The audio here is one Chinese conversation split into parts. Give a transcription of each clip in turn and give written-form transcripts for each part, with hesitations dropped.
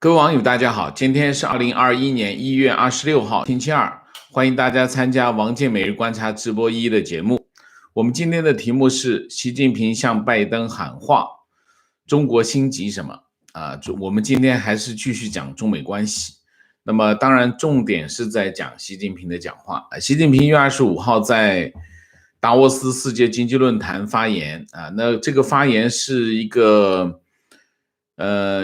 各位网友，大家好，今天是2021年1月26号，星期二，欢迎大家参加王健每日观察直播1的节目。我们今天的题目是习近平向拜登喊话，中国心急什么？我们今天还是继续讲中美关系。那么当然重点是在讲习近平的讲话。习近平1月25号在达沃斯世界经济论坛发言那这个发言是一个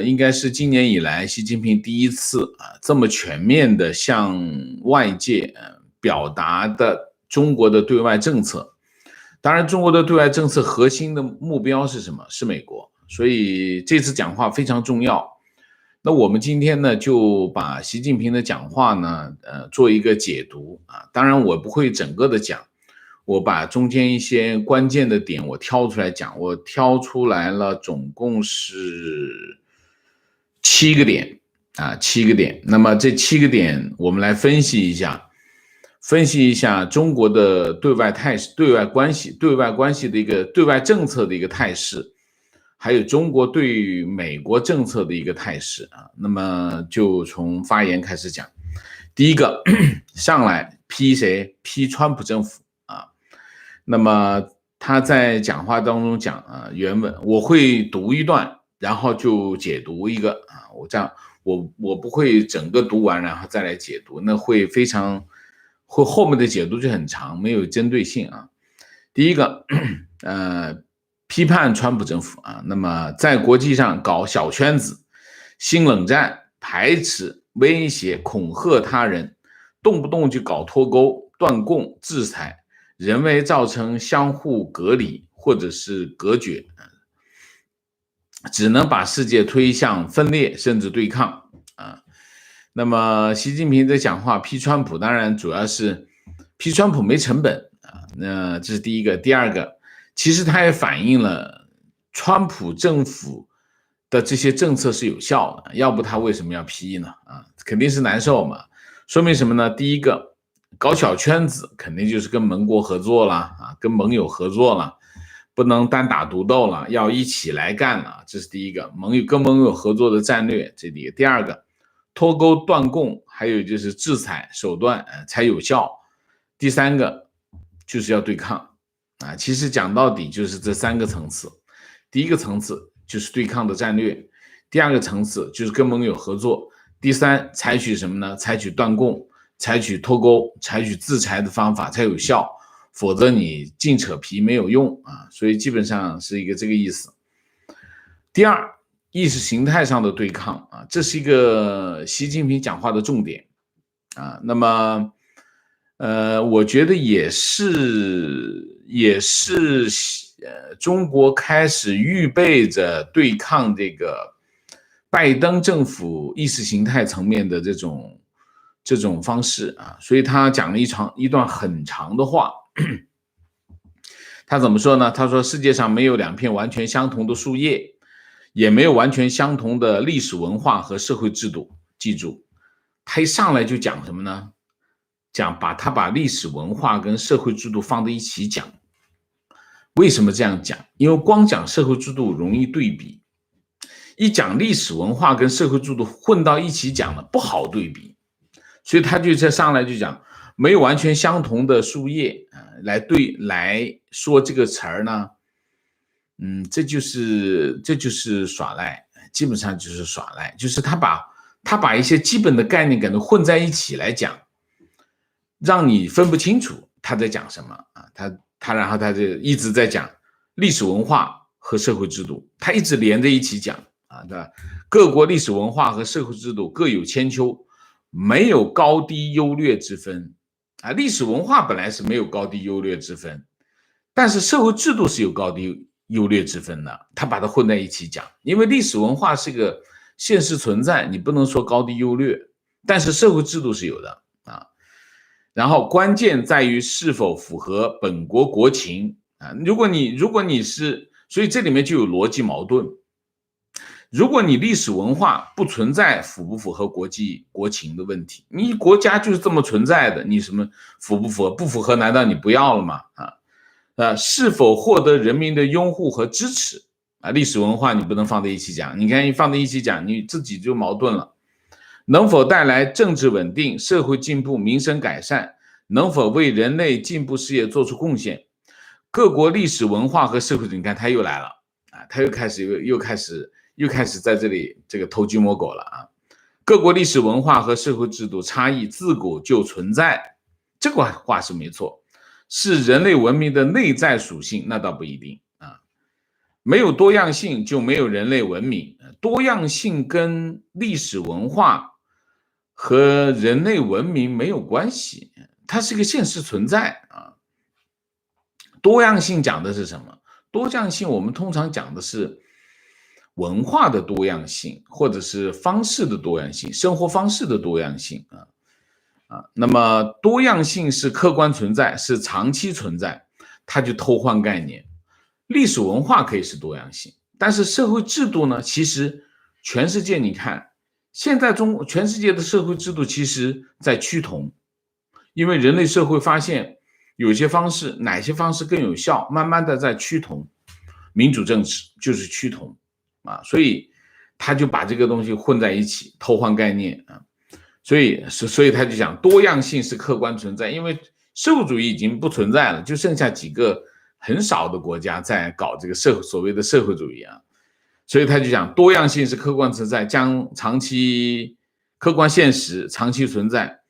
应该是今年以来习近平第一次这么全面的向外界表达的中国的对外政策。当然中国的对外政策核心的目标是什么？是美国，所以这次讲话非常重要。那我们今天呢就把习近平的讲话呢做一个解读当然我不会整个的讲，我把中间一些关键的点我挑出来讲，我挑出来了总共是7个点7个点。那么这7个点我们来分析一下中国的对外态势、对外关系的一个对外政策的一个态势，还有中国对美国政策的一个态势那么就从发言开始讲。第一个上来批谁？批川普政府那么他在讲话当中讲原文我会读一段，然后就解读一个我这样我不会整个读完然后再来解读，那会后面的解读就很长，没有针对性第一个批判川普政府那么在国际上搞小圈子、新冷战、排斥、威胁、恐吓他人，动不动就搞脱钩、断供、制裁，人为造成相互隔离或者是隔绝，只能把世界推向分裂甚至对抗那么习近平的讲话批川普，当然主要是批川普没成本那这是第一个。第二个，其实他也反映了川普政府的这些政策是有效的，要不他为什么要批呢肯定是难受嘛。说明什么呢？第一个，搞小圈子肯定就是跟盟国合作了跟盟友合作了，不能单打独斗了，要一起来干了，这是第一个，跟盟友合作的战略，这第一个。第二个，脱钩断供，还有就是制裁手段才有效。第三个就是要对抗其实讲到底就是这3个层次。第一个层次就是对抗的战略，第二个层次就是跟盟友合作，第三采取什么呢？采取断供，采取脱钩，采取制裁的方法才有效，否则你净扯皮没有用所以基本上是一个这个意思。第二，意识形态上的对抗这是一个习近平讲话的重点那么我觉得也是中国开始预备着对抗这个拜登政府意识形态层面的这种方式所以他讲了一段很长的话他怎么说呢？他说世界上没有2片完全相同的树叶，也没有完全相同的历史文化和社会制度。记住，他一上来就讲什么呢？他把历史文化跟社会制度放在一起讲。为什么这样讲？因为光讲社会制度容易对比，一讲历史文化跟社会制度混到一起讲了不好对比，所以他就在上来就讲没有完全相同的树叶来说这个词儿呢这就是耍赖，基本上就是耍赖，就是他把一些基本的概念给它混在一起来讲，让你分不清楚他在讲什么然后他就一直在讲历史文化和社会制度，他一直连着一起讲对吧？各国历史文化和社会制度各有千秋，没有高低优劣之分历史文化本来是没有高低优劣之分，但是社会制度是有高低优劣之分的，他把它混在一起讲。因为历史文化是个现实存在，你不能说高低优劣，但是社会制度是有的然后关键在于是否符合本国国情如果你是，所以这里面就有逻辑矛盾。如果你历史文化不存在符不符合国情的问题，你国家就是这么存在的，你什么符不符合？不符合难道你不要了吗是否获得人民的拥护和支持啊，历史文化你不能放在一起讲，你看你放在一起讲，你自己就矛盾了。能否带来政治稳定、社会进步、民生改善？能否为人类进步事业做出贡献？各国历史文化和社会，你看他又来了啊，他又开始在这里这个偷鸡摸狗了啊。各国历史文化和社会制度差异自古就存在，这个话是没错，是人类文明的内在属性，那倒不一定啊。没有多样性就没有人类文明，多样性跟历史文化和人类文明没有关系，它是一个现实存在啊。多样性讲的是什么？多样性我们通常讲的是文化的多样性，或者是方式的多样性，生活方式的多样性那么多样性是客观存在，是长期存在，它就偷换概念。历史文化可以是多样性，但是社会制度呢？其实全世界你看，现在全世界的社会制度其实在趋同，因为人类社会发现有些方式，哪些方式更有效，慢慢的在趋同。民主政治就是趋同啊，所以他就把这个东西混在一起，偷换概念啊。所以他就讲多样性是客观存在，因为社会主义已经不存在了，就剩下几个很少的国家在搞这个所谓的社会主义啊，所以他就讲多样性是客观存在，将长期客观现实长期存在，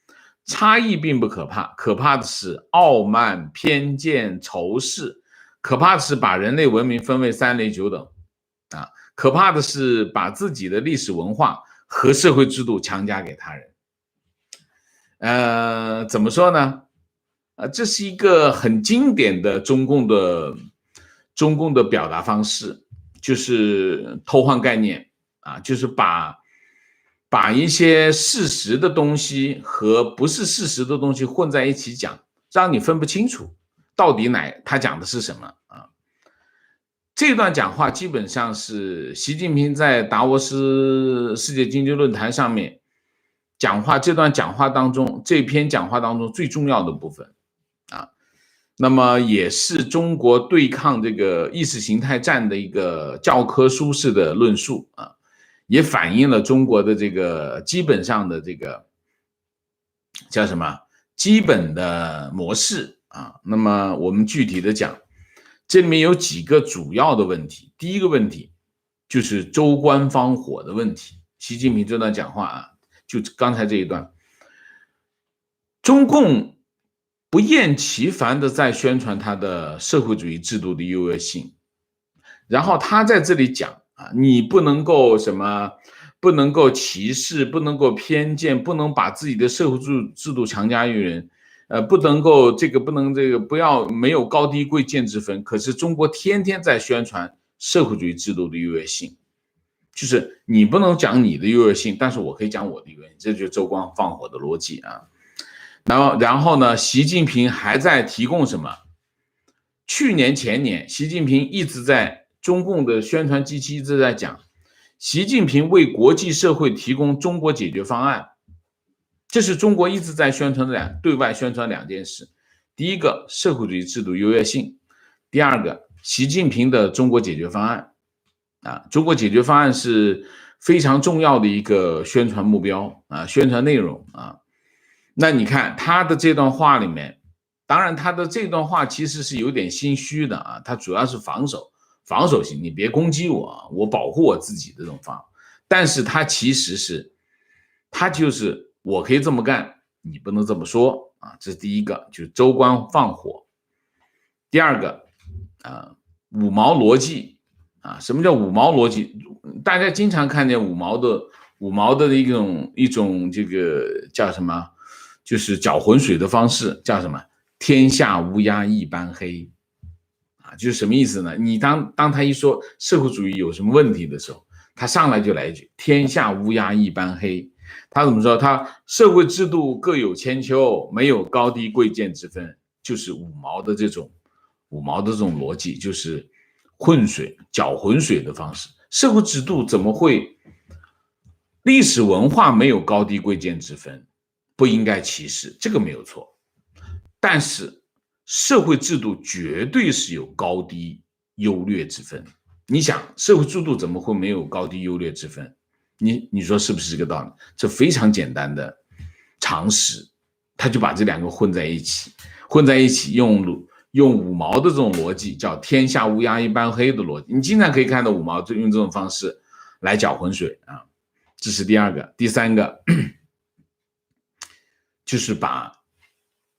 差异并不可怕，可怕的是傲慢、偏见、仇视，可怕的是把人类文明分为3类9等啊，可怕的是把自己的历史文化和社会制度强加给他人。怎么说呢？这是一个很经典的中共的表达方式，就是偷换概念啊，就是把一些事实的东西和不是事实的东西混在一起讲，让你分不清楚到底他讲的是什么啊。这段讲话基本上是习近平在达沃斯世界经济论坛上面这篇讲话当中最重要的部分啊，那么也是中国对抗这个意识形态战的一个教科书式的论述啊，也反映了中国的这个基本上的这个叫什么基本的模式啊。那么我们具体的讲，这里面有几个主要的问题。第一个问题就是州官放火的问题。习近平这段讲话啊，就刚才这一段，中共不厌其烦的在宣传他的社会主义制度的优越性，然后他在这里讲啊，你不能够不能够歧视，不能够偏见，不能把自己的社会制度强加于人，不能够不要没有高低贵贱之分。可是中国天天在宣传社会主义制度的优越性，就是你不能讲你的优越性，但是我可以讲我的优越性，这就是州官放火的逻辑啊。然后呢，习近平还在提供什么？去年前年，习近平一直在中共的宣传机器一直在讲，习近平为国际社会提供中国解决方案。这是中国一直在宣传对外宣传2件事：第一个，社会主义制度优越性；第二个，习近平的中国解决方案。啊，中国解决方案是非常重要的一个宣传目标啊，宣传内容啊。那你看他的这段话里面，当然他的这段话其实是有点心虚的啊，他主要是防守性，你别攻击我，我保护我自己的这种方法。但是他其实是，他就是我可以这么干，你不能这么说啊，这是第一个，就是州官放火。第二个五毛逻辑啊，什么叫五毛逻辑？大家经常看见五毛的一种这个叫什么？就是搅浑水的方式，叫什么？天下乌鸦一般黑啊，就是什么意思呢？你当他一说社会主义有什么问题的时候，他上来就来一句天下乌鸦一般黑。他怎么说？他社会制度各有千秋，没有高低贵贱之分，就是五毛的这种逻辑，就是搅浑水的方式。社会制度怎么会？历史文化没有高低贵贱之分，不应该歧视，这个没有错。但是社会制度绝对是有高低优劣之分你想社会制度怎么会没有高低优劣之分？你说是不是这个道理？这非常简单的常识，他就把这两个混在一起，用五毛的这种逻辑，叫天下乌鸦一般黑的逻辑。你经常可以看到五毛就用这种方式来搅浑水啊。这是第二个。第三个就是把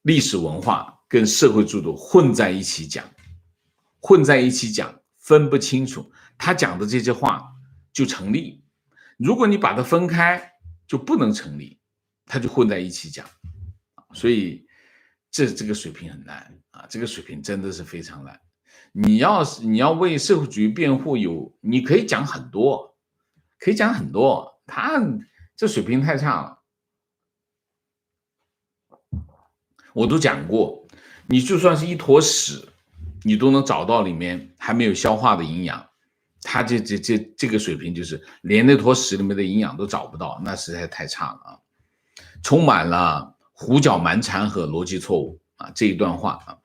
历史文化跟社会制度混在一起讲，分不清楚，他讲的这些话就成立。如果你把它分开，就不能成立，他就混在一起讲。所以这个水平很难啊，这个水平真的是非常难。你要为社会主义辩护，你可以讲很多，他这水平太差了。我都讲过，你就算是一坨屎，你都能找到里面还没有消化的营养。他这个水平就是连那坨屎里面的营养都找不到，那实在太差了啊！充满了胡搅蛮缠和逻辑错误啊！这一段话啊。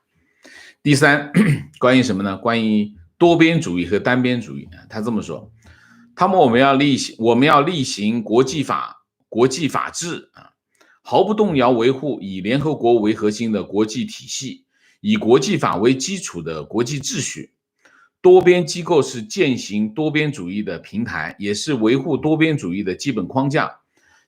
第三，关于什么呢？关于多边主义和单边主义。他这么说，我们要厉行国际法治啊，毫不动摇维护以联合国为核心的国际体系，以国际法为基础的国际秩序。多边机构是践行多边主义的平台，也是维护多边主义的基本框架，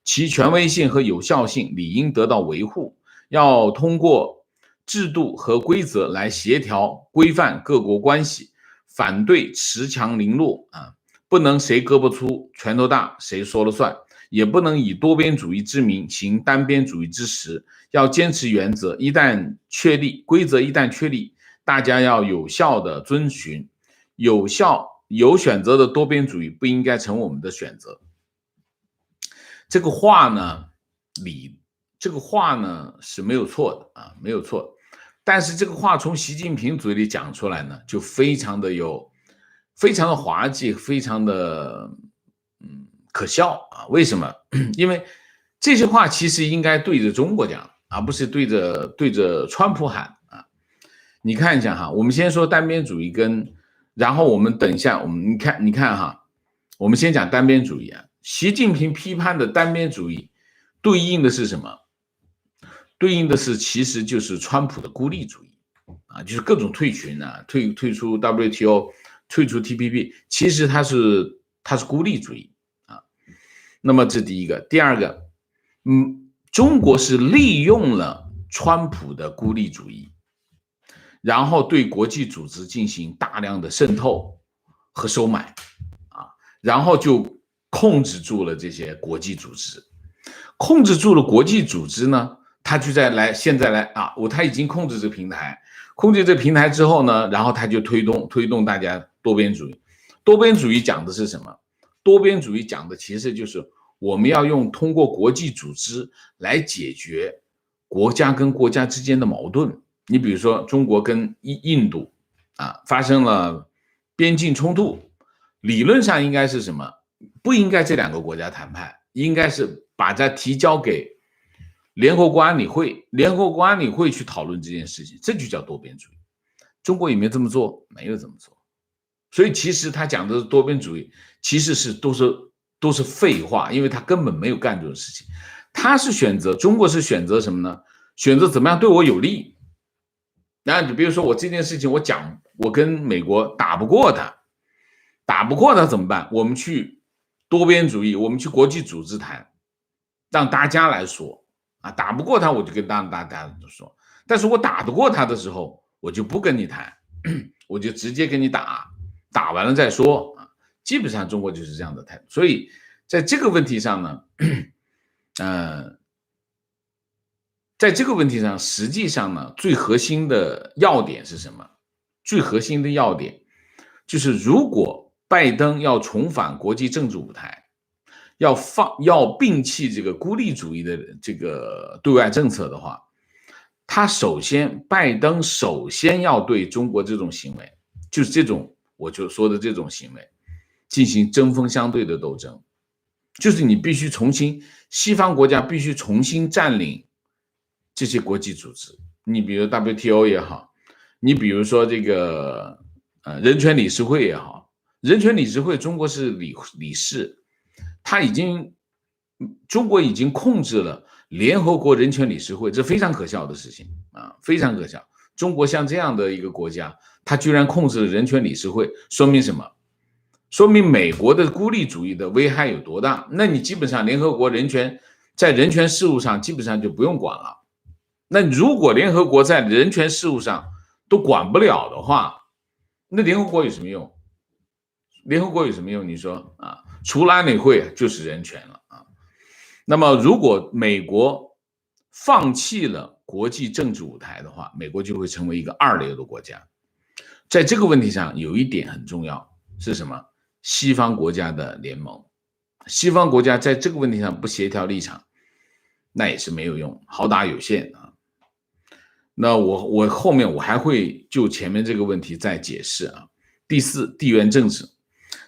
其权威性和有效性理应得到维护。要通过制度和规则来协调规范各国关系，反对恃强凌弱啊，不能谁胳膊粗拳头大谁说了算，也不能以多边主义之名行单边主义之实。要坚持原则，规则一旦确立，大家要有效的遵循。有选择的多边主义不应该成我们的选择。这个话呢是没有错的啊，没有错。但是这个话从习近平嘴里讲出来呢，就非常的滑稽，非常的可笑啊。为什么？因为这些话其实应该对着中国讲，而不是对着川普喊啊。你看一下哈，我们先说单边主义然后我们等一下，你看哈，我们先讲单边主义啊。习近平批判的单边主义对应的是什么？对应的是其实就是川普的孤立主义啊，就是各种退群啊，退出 WTO， 退出 TPP， 其实它是孤立主义啊。那么这第一个，第二个，中国是利用了川普的孤立主义。然后对国际组织进行大量的渗透和收买啊，然后就控制住了这些国际组织，控制住了国际组织呢，他就现在来啊，他已经控制这个平台，控制这个平台之后呢，然后他就推动大家多边主义。多边主义讲的是什么？多边主义讲的其实就是我们要通过国际组织来解决国家跟国家之间的矛盾。你比如说中国跟印度啊发生了边境冲突，理论上应该是什么？不应该这两个国家谈判，应该是把它提交给联合国安理会，联合国安理会去讨论这件事情，这就叫多边主义。中国有没有这么做？没有这么做。所以其实他讲的多边主义其实都是废话，因为他根本没有干这种事情。中国是选择什么呢？选择怎么样对我有利。那你比如说我这件事情，我跟美国打不过他怎么办？我们去多边主义，我们去国际组织谈，让大家来说啊，打不过他我就跟大家说，但是我打得过他的时候，我就不跟你谈，我就直接跟你打完了再说啊。基本上中国就是这样的态度。所以在这个问题上呢，实际上呢，最核心的要点是什么？最核心的要点就是，如果拜登要重返国际政治舞台，要摒弃这个孤立主义的这个对外政策的话，拜登首先要对中国这种行为，就是我就说的这种行为，进行针锋相对的斗争，就是你必须西方国家必须重新占领这些国际组织。你比如 WTO 也好，你比如说这个人权理事会也好，人权理事会中国是理事，中国已经控制了联合国人权理事会，这非常可笑的事情啊，非常可笑。中国像这样的一个国家，它居然控制了人权理事会，说明什么？说明美国的孤立主义的危害有多大？那你基本上联合国在人权事务上基本上就不用管了。那如果联合国在人权事务上都管不了的话，那联合国有什么用？联合国有什么用？你说啊，除了安理会就是人权了啊。那么如果美国放弃了国际政治舞台的话，美国就会成为一个二流的国家。在这个问题上，有一点很重要，是什么？西方国家的联盟。西方国家在这个问题上不协调立场，那也是没有用，好打有限啊。那我后面我还会就前面这个问题再解释啊。第四，地缘政治。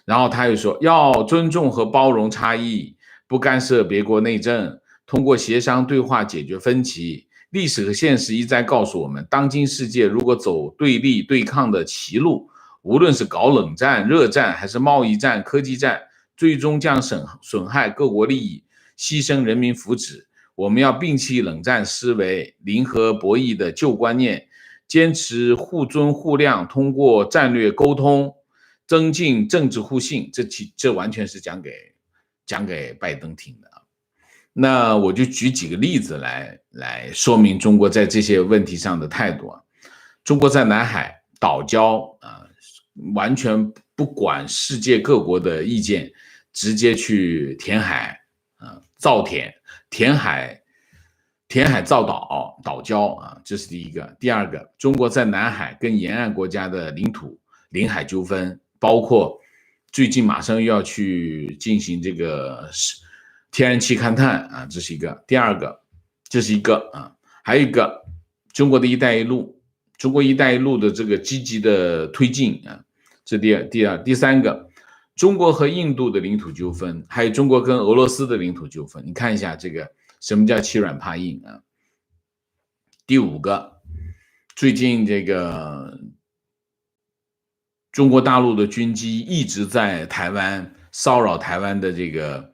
然后他又说要尊重和包容差异，不干涉别国内政，通过协商对话解决分歧。历史和现实一再告诉我们，当今世界如果走对立对抗的歧路，无论是搞冷战、热战还是贸易战、科技战，最终将损害各国利益，牺牲人民福祉。我们要摒弃冷战思维、零和博弈的旧观念，坚持互尊互谅，通过战略沟通增进政治互信。这完全是讲给拜登听的。那我就举几个例子来说明中国在这些问题上的态度啊。中国在南海岛礁完全不管世界各国的意见，直接去填海造填海造岛礁啊，这是第一个。第二个，中国在南海跟沿岸国家的领海纠纷，包括最近马上又要去进行这个天然气勘探啊，这是一个。第二个，这是一个啊，还有一个中国的一带一路，中国一带一路的这个积极的推进啊，这第三个，中国和印度的领土纠纷，还有中国跟俄罗斯的领土纠纷。你看一下这个什么叫欺软怕硬啊？第五个，最近这个中国大陆的军机一直在台湾骚扰台湾的这个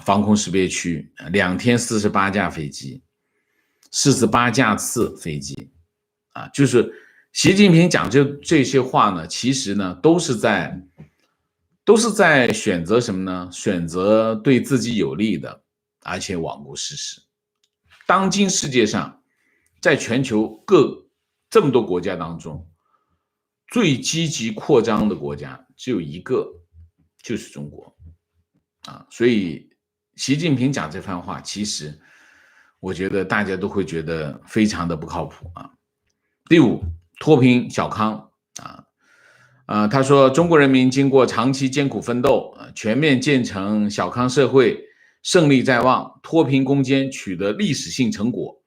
防空识别区，2天48架飞机，48架次飞机啊，就是习近平讲这些话呢，其实呢都是在选择什么呢？选择对自己有利的，而且罔顾事实。当今世界上，在全球这么多国家当中，最积极扩张的国家只有一个，就是中国啊。所以习近平讲这番话，其实我觉得大家都会觉得非常的不靠谱啊。第五，脱贫小康他说中国人民经过长期艰苦奋斗，全面建成小康社会，胜利在望，脱贫攻坚取得历史性成果，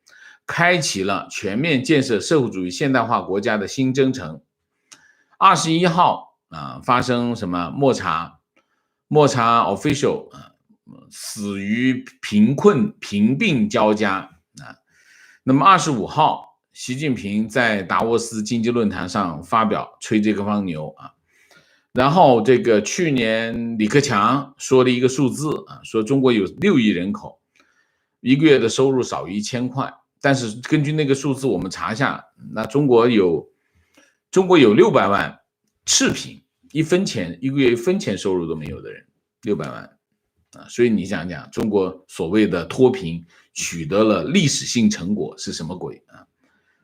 开启了全面建设社会主义现代化国家的新征程。21号发生什么莫查 official 死于贫病交加那么25号习近平在达沃斯经济论坛上发表吹这个方牛然后这个去年李克强说了一个数字说中国有6亿人口，一个月的收入少于1000块，但是根据那个数字我们查一下，那中国有600万赤贫，一个月1分钱收入都没有的人，600万所以你想想中国所谓的脱贫取得了历史性成果是什么鬼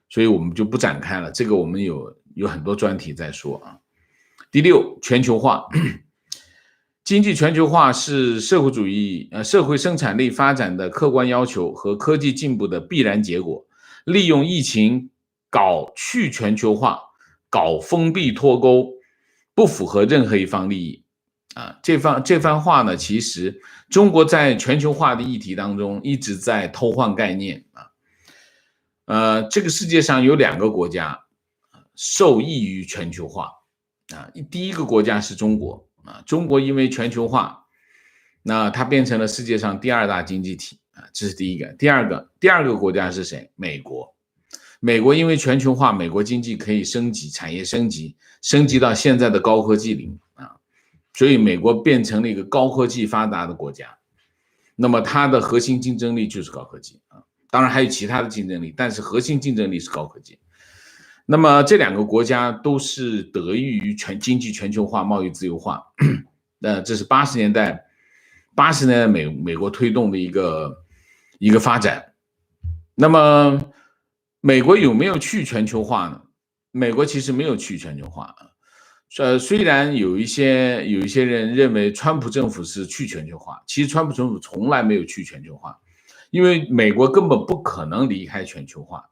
所以我们就不展开了，这个我们有很多专题在说第六，全球化。经济全球化是社会生产力发展的客观要求和科技进步的必然结果。利用疫情搞去全球化，搞封闭脱钩，不符合任何一方利益这番话呢，其实中国在全球化的议题当中一直在偷换概念这个世界上有2个国家受益于全球化第一个国家是中国中国因为全球化，那它变成了世界上第2大经济体这是第一个。第二个国家是谁？美国。美国因为全球化，美国经济可以升级，产业升级，升级到现在的高科技领域啊，所以美国变成了一个高科技发达的国家。那么它的核心竞争力就是高科技啊，当然还有其他的竞争力，但是核心竞争力是高科技。那么这两个国家都是得益于经济全球化、贸易自由化，这是80年代美国推动的一个发展。那么美国有没有去全球化呢？美国其实没有去全球化。虽然有一些人认为川普政府是去全球化，其实川普政府从来没有去全球化，因为美国根本不可能离开全球化。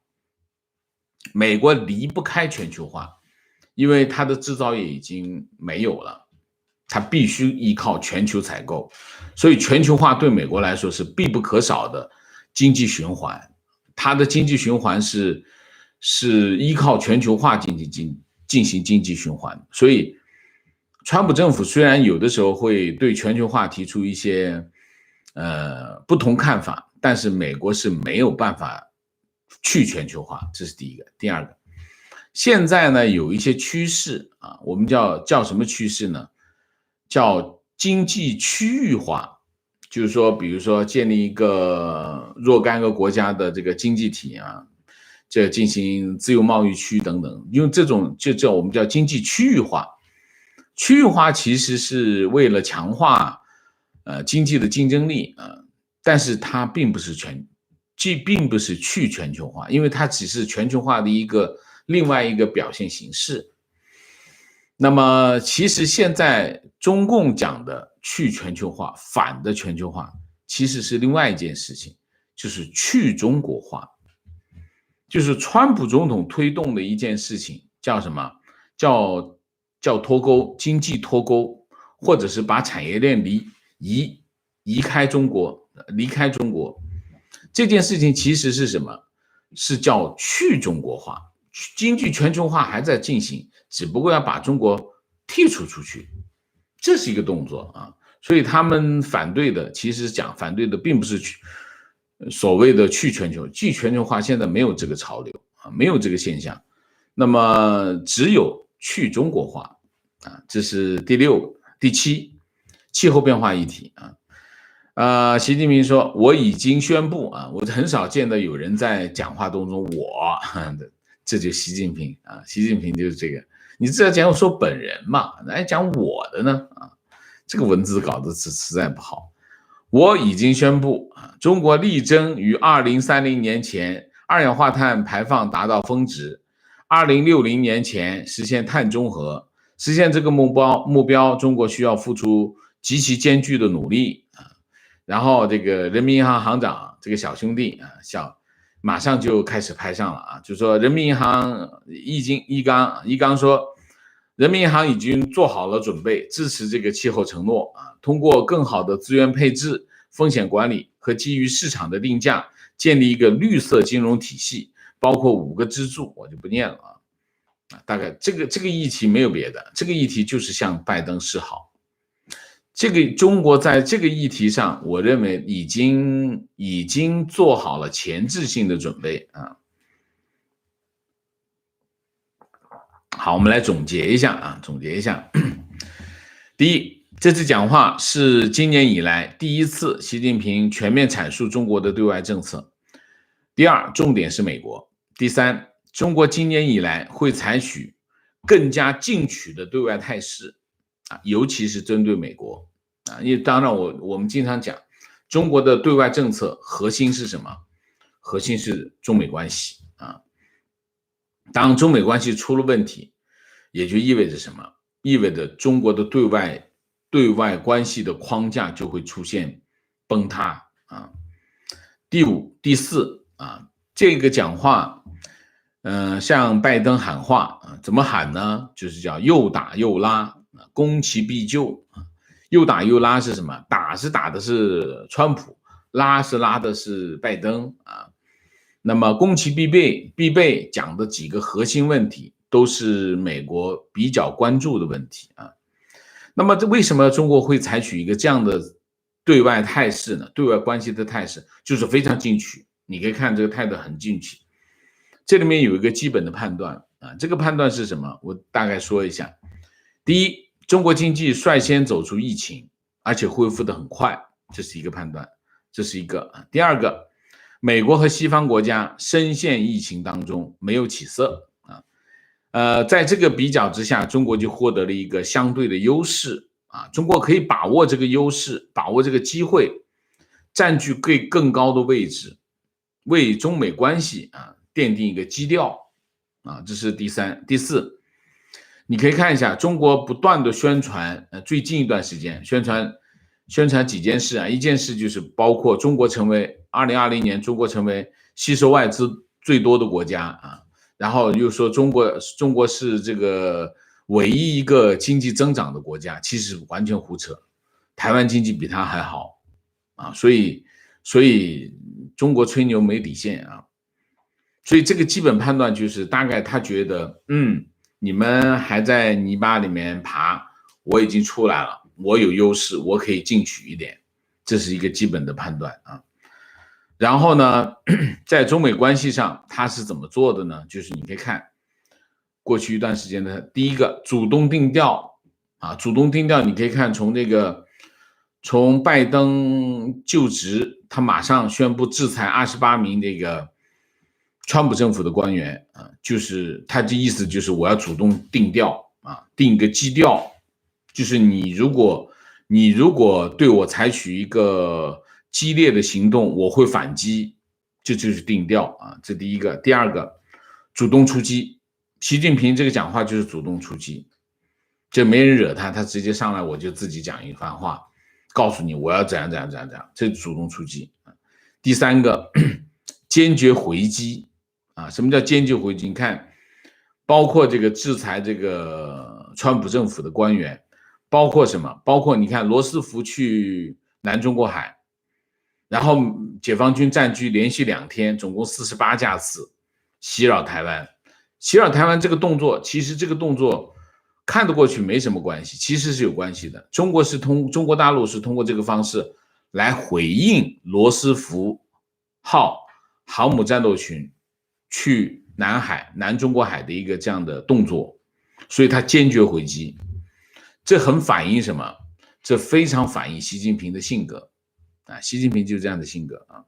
美国离不开全球化，因为它的制造业已经没有了，它必须依靠全球采购，所以全球化对美国来说是必不可少的经济循环。它的经济循环是依靠全球化进行经济循环。所以川普政府虽然有的时候会对全球化提出一些不同看法，但是美国是没有办法去全球化，这是第一个。第二个，现在呢有一些趋势啊，我们叫什么趋势呢？叫经济区域化。就是说比如说建立一个若干个国家的这个经济体啊，这进行自由贸易区等等，用这种我们叫经济区域化。区域化其实是为了强化经济的竞争力啊，但是它并不是去全球化，因为它只是全球化的另外一个表现形式。那么其实现在中共讲的去全球化、反的全球化，其实是另外一件事情，就是去中国化。就是川普总统推动的一件事情，叫什么？叫脱钩，经济脱钩，或者是把产业链离开中国。这件事情其实是什么？是叫去中国化。经济全球化还在进行，只不过要把中国剔除出去，这是一个动作啊。所以他们反对的，其实反对的并不是所谓的去全球化，现在没有这个潮流啊，没有这个现象。那么只有去中国化啊，这是第7气候变化议题啊。习近平说我已经宣布啊，我很少见到有人在讲话当中这就是习近平啊，习近平就是这个，你至少讲说本人嘛，来讲我的呢啊，这个文字搞得实在不好。我已经宣布啊，中国力争于2030年前二氧化碳排放达到峰值，2060年前实现碳中和。实现这个目标，中国需要付出极其艰巨的努力啊。然后这个人民银行行长这个小兄弟啊，马上就开始拍上了啊，就说人民银行一刚说，人民银行已经做好了准备，支持这个气候承诺啊，通过更好的资源配置、风险管理和基于市场的定价，建立一个绿色金融体系，包括5个支柱，我就不念了啊。大概这个议题没有别的，这个议题就是向拜登示好。中国在这个议题上，我认为已经做好了前置性的准备啊。好，我们来总结一下。第一，这次讲话是今年以来第一次习近平全面阐述中国的对外政策。第二，重点是美国。第三，中国今年以来会采取更加进取的对外态势啊，尤其是针对美国啊。因为当然我们经常讲，中国的对外政策核心是什么？核心是中美关系啊。当中美关系出了问题，也就意味着什么？意味着中国的对外关系的框架就会出现崩塌啊。第五、第四啊，这个讲话向拜登喊话啊，怎么喊呢？就是叫又打又拉，攻其必救啊。又打又拉是什么？打的是川普，拉的是拜登啊。那么攻其必备讲的几个核心问题，都是美国比较关注的问题啊。那么为什么中国会采取一个这样的对外态势呢？对外关系的态势就是非常进取，你可以看这个态度很进取。这里面有一个基本的判断啊，这个判断是什么？我大概说一下。第一，中国经济率先走出疫情，而且恢复得很快，这是一个判断，这是一个。第二个，美国和西方国家深陷疫情当中，没有起色啊。在这个比较之下，中国就获得了一个相对的优势啊。中国可以把握这个优势，把握这个机会，占据更高的位置，为中美关系奠定一个基调啊。这是第三。第四，你可以看一下中国不断的宣传，最近一段时间宣传几件事啊。一件事就是包括中国成为2020年中国成为吸收外资最多的国家啊。然后又说中国是这个唯一一个经济增长的国家，其实完全胡扯，台湾经济比它还好啊。所以中国吹牛没底线啊。所以这个基本判断就是大概他觉得你们还在泥巴里面爬，我已经出来了，我有优势，我可以进取一点，这是一个基本的判断啊。然后呢，在中美关系上他是怎么做的呢？就是你可以看过去一段时间的第一个主动定调啊。主动定调你可以看从拜登就职，他马上宣布制裁28名这个川普政府的官员啊，就是他的意思就是我要主动定调啊，定一个基调，就是你如果对我采取一个激烈的行动，我会反击，这就是定调啊。这第一个。第二个，主动出击。习近平这个讲话就是主动出击，这没人惹他，他直接上来我就自己讲一番话，告诉你我要怎样，这主动出击。第三个，坚决回击啊。什么叫坚决回击？你看，包括这个制裁这个川普政府的官员，包括什么？包括你看罗斯福去南中国海，然后解放军战机连续2天，总共48架次袭扰台湾。袭扰台湾这个动作，其实这个动作看得过去没什么关系，其实是有关系的。中国大陆是通过这个方式来回应罗斯福号航母战斗群去南中国海的一个这样的动作，所以他坚决回击。这很反映什么？这非常反映习近平的性格啊。习近平就是这样的性格啊。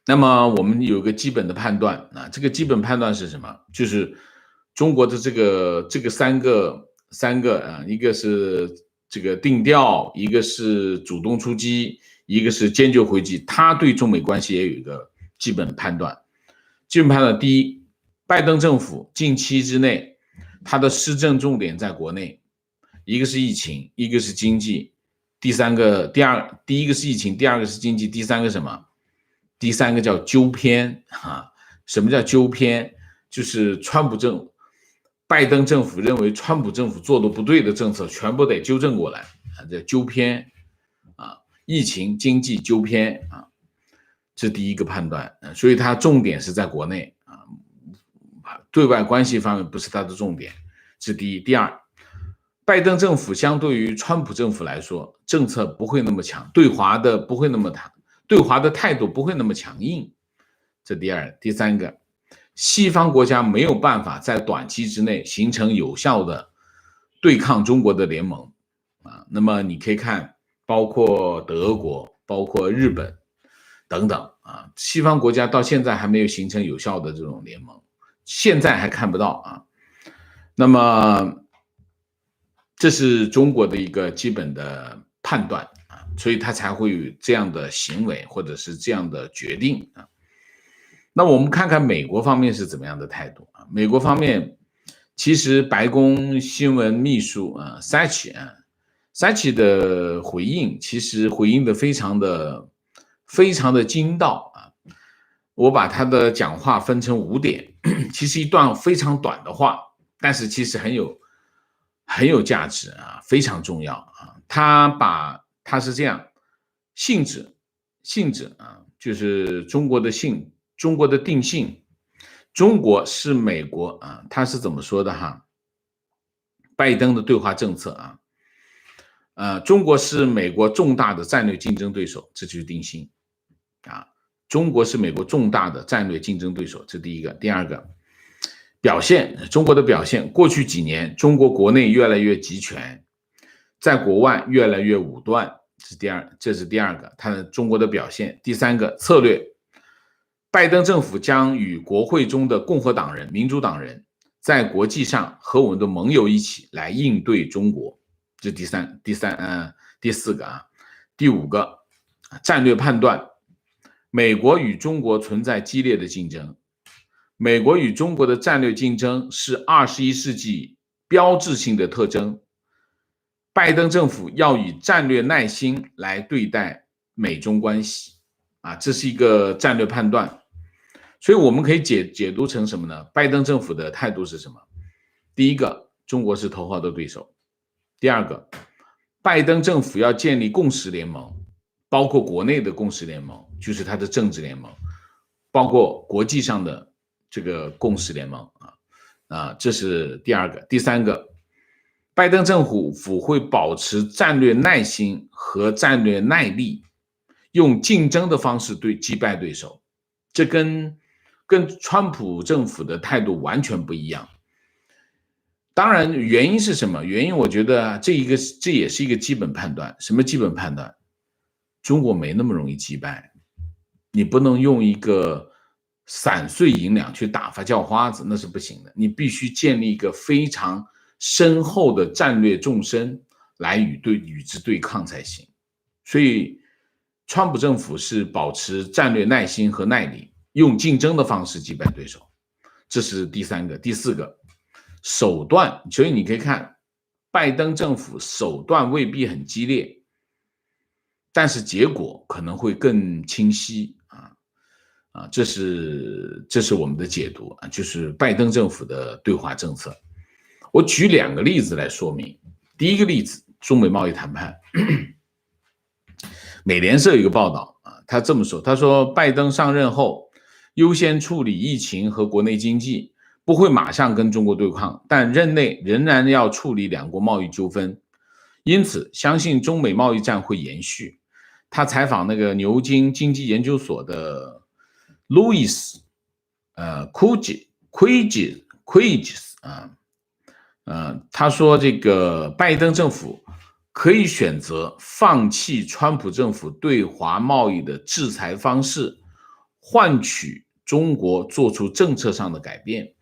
那么我们有个基本的判断啊，这个基本判断是什么？就是中国的这个三个啊，一个是这个定调，一个是主动出击，一个是坚决回击。他对中美关系也有一个基本判断。基本判断第一，拜登政府近期之内，他的施政重点在国内，一个是疫情，一个是经济，第一个是疫情，第二个是经济，第三个什么？第三个叫纠偏啊。什么叫纠偏？就是拜登政府认为川普政府做的不对的政策全部得纠正过来啊，这纠偏啊。疫情经济纠偏啊，这是第一个判断。所以它重点是在国内啊，对外关系方面不是它的重点，这是第一。第二，拜登政府相对于川普政府来说，政策不会那么强，对华的态度不会那么强硬，这第二。第三个，西方国家没有办法在短期之内形成有效的对抗中国的联盟啊。那么你可以看，包括德国，包括日本等等啊，西方国家到现在还没有形成有效的这种联盟，现在还看不到啊。那么这是中国的一个基本的判断啊，所以他才会有这样的行为或者是这样的决定啊。那我们看看美国方面是怎么样的态度啊？美国方面，其实白宫新闻秘书Sacchi 的回应，其实回应的非常的精到啊。我把他的讲话分成5点，其实一段非常短的话，但是其实很有价值啊，非常重要啊。他是这样，性质啊，就是中国的定性，中国是美国啊，他是怎么说的哈？拜登的对华政策啊，中国是美国重大的战略竞争对手，这就是定性啊。中国是美国重大的战略竞争对手，这第一个。第二个，表现，中国的表现，过去几年，中国国内越来越集权，在国外越来越武断，这是第二个，它的中国的表现。第三个，策略，拜登政府将与国会中的共和党人、民主党人在国际上和我们的盟友一起来应对中国，这第四个啊。第五个，战略判断，美国与中国存在激烈的竞争，美国与中国的战略竞争是21世纪标志性的特征，拜登政府要以战略耐心来对待美中关系啊，这是一个战略判断。所以我们可以解读成什么呢？拜登政府的态度是什么？第一个，中国是头号的对手。第二个，拜登政府要建立共识联盟，包括国内的共识联盟，就是他的政治联盟，包括国际上的这个共识联盟这是第二个。第三个，拜登政府会保持战略耐心和战略耐力，用竞争的方式击败对手，这跟川普政府的态度完全不一样。当然，原因是什么？原因我觉得这也是一个基本判断。什么基本判断？中国没那么容易击败，你不能用一个散碎银两去打发叫花子，那是不行的。你必须建立一个非常深厚的战略纵深来与之对抗才行。所以，川普政府是保持战略耐心和耐力，用竞争的方式击败对手，这是第三个。第四个，手段。所以你可以看，拜登政府手段未必很激烈，但是结果可能会更清晰这是我们的解读就是拜登政府的对华政策。我举2个例子来说明。第一个例子，中美贸易谈判。美联社有一个报道他这么说，他说拜登上任后优先处理疫情和国内经济，不会马上跟中国对抗，但任内仍然要处理两国贸易纠纷，因此相信中美贸易战会延续。他采访那个牛津经济研究所的 Louis Quigis 他说这个拜登政府可以选择放弃川普政府对华贸易的制裁方式，换取中国做出政策上的改变。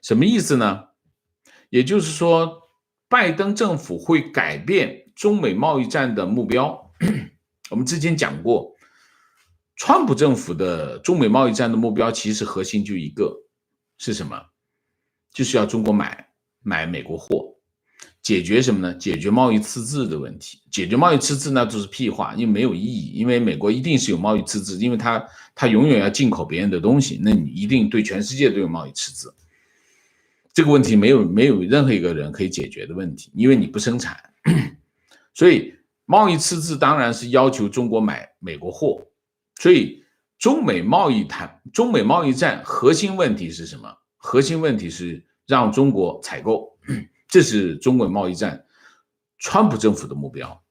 什么意思呢？也就是说，拜登政府会改变中美贸易战的目标。我们之前讲过，川普政府的中美贸易战的目标其实核心就一个，是什么？就是要中国买美国货，解决什么呢？解决贸易赤字的问题。解决贸易赤字那都是屁话，因为没有意义。因为美国一定是有贸易赤字，因为它永远要进口别人的东西，那你一定对全世界都有贸易赤字。这个问题没有任何一个人可以解决的问题，因为你不生产。所以贸易赤字当然是要求中国买美国货。所以中美贸易战核心问题是什么？核心问题是让中国采购，这是中美贸易战川普政府的目标。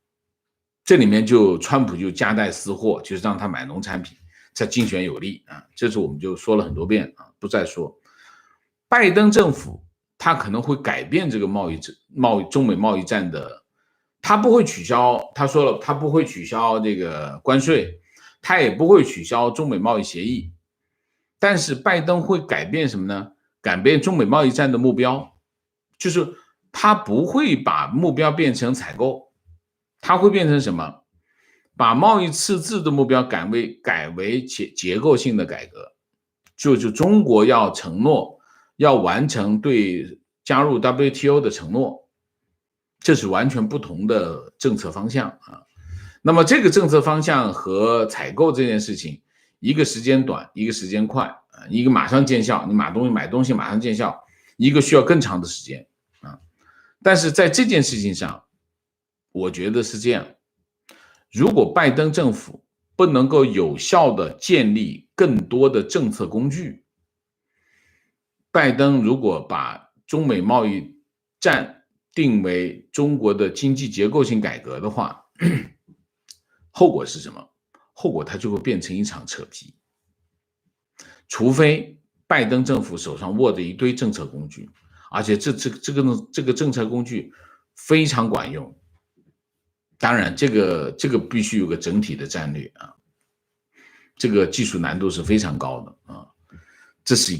这里面川普就夹带私货，就是让他买农产品，才竞选有利这是我们就说了很多遍不再说。拜登政府他可能会改变这个中美贸易战的，他不会取消，他说了，他不会取消这个关税，他也不会取消中美贸易协议，但是拜登会改变什么呢？改变中美贸易战的目标，就是他不会把目标变成采购，他会变成什么？把贸易赤字的目标改为结构性的改革，就中国要承诺要完成对加入 WTO 的承诺，这是完全不同的政策方向那么这个政策方向和采购这件事情，一个时间短，一个时间快一个马上见效，你买东西马上见效，一个需要更长的时间但是在这件事情上，我觉得是这样，如果拜登政府不能够有效的建立更多的政策工具，拜登如果把中美贸易战定为中国的经济结构性改革的话，后果是什么？后果它就会变成一场扯皮。除非拜登政府手上握着一堆政策工具，而且这个政策工具非常管用。当然，这个必须有个整体的战略啊，这个技术难度是非常高的啊。这是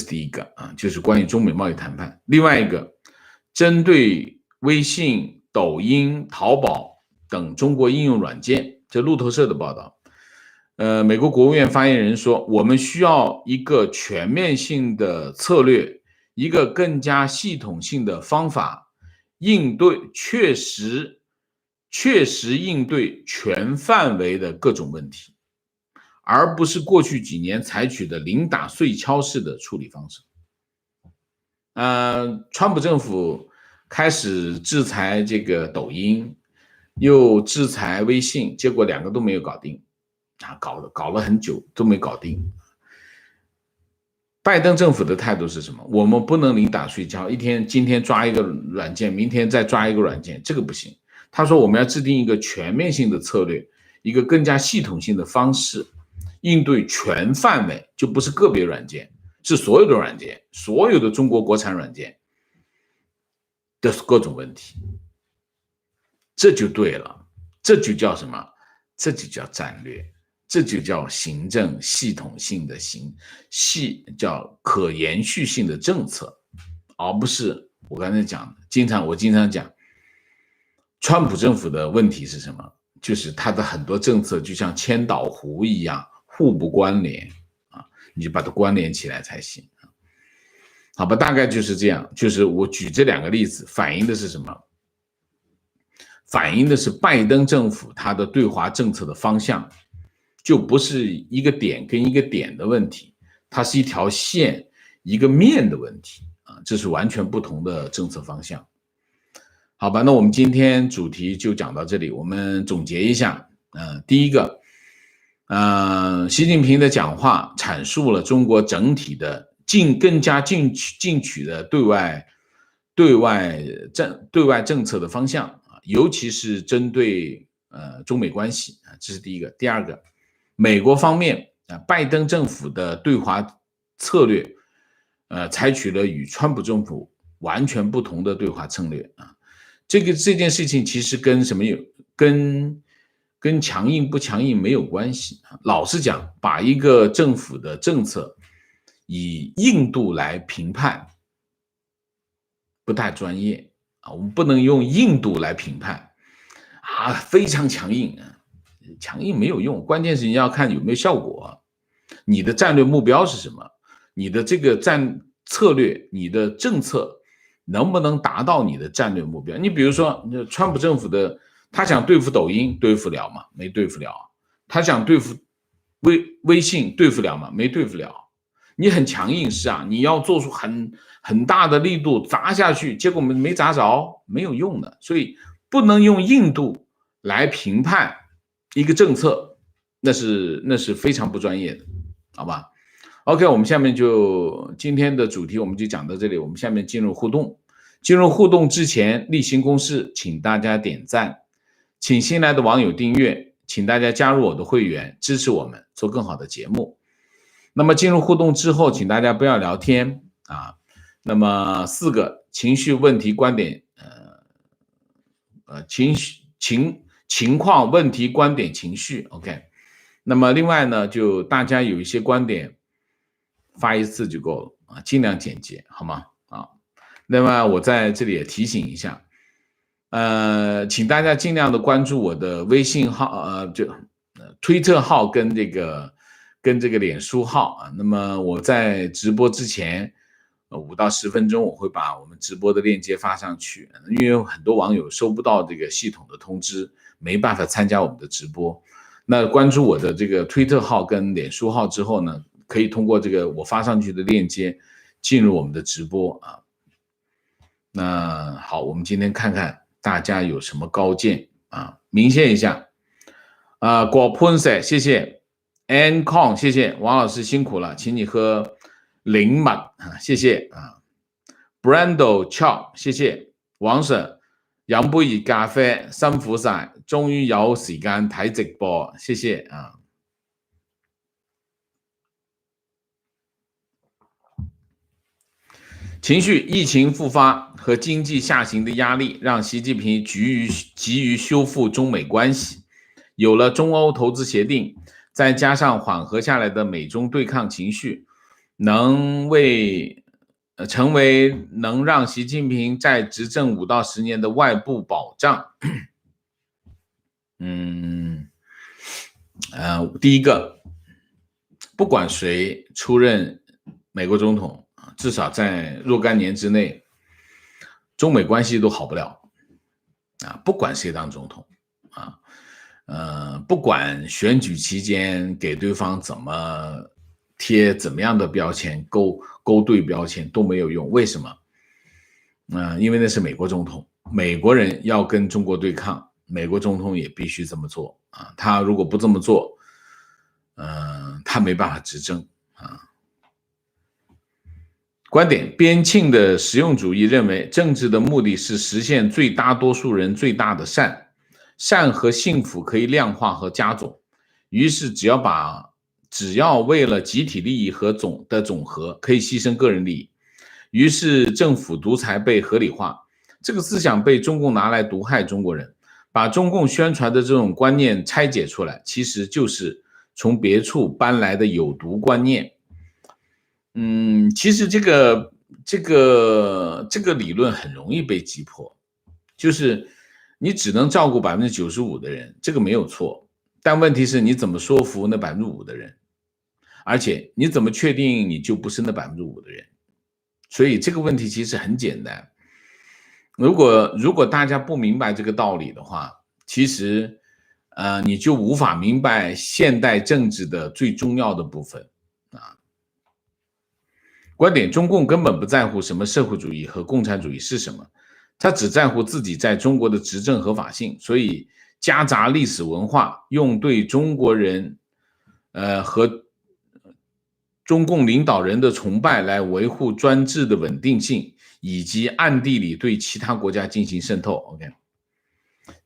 第一个啊，就是关于中美贸易谈判。另外一个，针对微信、抖音、淘宝等中国应用软件，这路透社的报道。美国国务院发言人说，我们需要一个全面性的策略，一个更加系统性的方法，应对确实应对全范围的各种问题，而不是过去几年采取的零打碎敲式的处理方式。川普政府开始制裁这个抖音，又制裁微信，结果两个都没有搞定。搞了很久都没搞定。拜登政府的态度是什么？我们不能零打碎敲，今天抓一个软件，明天再抓一个软件，这个不行。他说我们要制定一个全面性的策略，一个更加系统性的方式，应对全范围，就不是个别软件，是所有的软件，所有的中国国产软件的各种问题。这就对了，这就叫什么？这就叫战略。这就叫行政系统性的叫可延续性的政策，而不是我刚才讲的。我经常讲，川普政府的问题是什么？就是他的很多政策就像千岛湖一样互不关联啊，你就把它关联起来才行。好吧，大概就是这样。就是我举这两个例子，反映的是什么？反映的是拜登政府他的对华政策的方向。就不是一个点跟一个点的问题，它是一条线一个面的问题啊，这是完全不同的政策方向。好吧，那我们今天主题就讲到这里，我们总结一下。第一个，习近平的讲话阐述了中国整体的更加进取的对外政策的方向啊，尤其是针对中美关系啊，这是第一个。第二个，美国方面拜登政府的对华策略采取了与川普政府完全不同的对华策略啊。这件事情其实跟什么跟强硬不强硬没有关系。老实讲，把一个政府的政策以硬度来评判不太专业啊，我们不能用硬度来评判啊，非常强硬啊。强硬没有用，关键是你要看有没有效果，你的战略目标是什么，你的这个策略，你的政策能不能达到你的战略目标。你比如说川普政府他想对付抖音，对付了吗？没对付了。他想对付微信，对付了吗？没对付了。你很强硬是啊，你要做出很大的力度砸下去，结果没砸着，没有用的。所以不能用硬度来评判一个政策，那是非常不专业的，好吧 ？OK， 我们下面今天的主题我们就讲到这里，我们下面进入互动。进入互动之前，例行公事，请大家点赞，请新来的网友订阅，请大家加入我的会员，支持我们做更好的节目。那么进入互动之后，请大家不要聊天啊。那么4个情绪问题观点，情况、问题、观点、情绪 ，OK。那么另外呢，就大家有一些观点发一次就够了啊，尽量简洁，好吗？啊，那么我在这里也提醒一下，请大家尽量的关注我的微信号，推特号跟这个脸书号啊。那么我在直播之前5到10分钟，我会把我们直播的链接发上去，因为有很多网友收不到这个系统的通知，没办法参加我们的直播。那关注我的这个推特号跟脸书号之后呢，可以通过这个我发上去的链接进入我们的直播啊。那好，我们今天看看大家有什么高见啊，明显一下啊。果喷塞，谢谢 An Kong， 谢谢王老师辛苦了，请你喝柠檬啊，谢谢啊。Brando Chow， 谢谢王婶飲杯熱咖啡，辛苦晒，終於有時間睇直播，謝謝啊！情绪疫情复发和经济下行的压力，让习近平急于修复中美关系。有了中欧投资协定，再加上缓和下来的美中对抗情绪，成为能让习近平在执政5到10年的外部保障。第一个，不管谁出任美国总统，至少在若干年之内，中美关系都好不了啊！不管谁当总统啊，不管选举期间给对方怎么贴怎么样的标签，勾对标签都没有用。为什么？因为那是美国总统，美国人要跟中国对抗，美国总统也必须这么做啊！他如果不这么做，他没办法执政啊。观点：边沁的实用主义认为，政治的目的是实现最大多数人最大的善，善和幸福可以量化和加总，于是只要为了集体利益和总和，可以牺牲个人利益，于是政府独裁被合理化。这个思想被中共拿来毒害中国人，把中共宣传的这种观念拆解出来，其实就是从别处搬来的有毒观念。其实这个理论很容易被击破，就是你只能照顾95%的人，这个没有错，但问题是你怎么说服那5%的人，而且你怎么确定你就不是那5%的人？所以这个问题其实很简单。如果大家不明白这个道理的话，其实你就无法明白现代政治的最重要的部分啊。观点：中共根本不在乎什么社会主义和共产主义是什么，他只在乎自己在中国的执政合法性，所以夹杂历史文化，用对中国人和中共领导人的崇拜来维护专制的稳定性，以及暗地里对其他国家进行渗透。OK，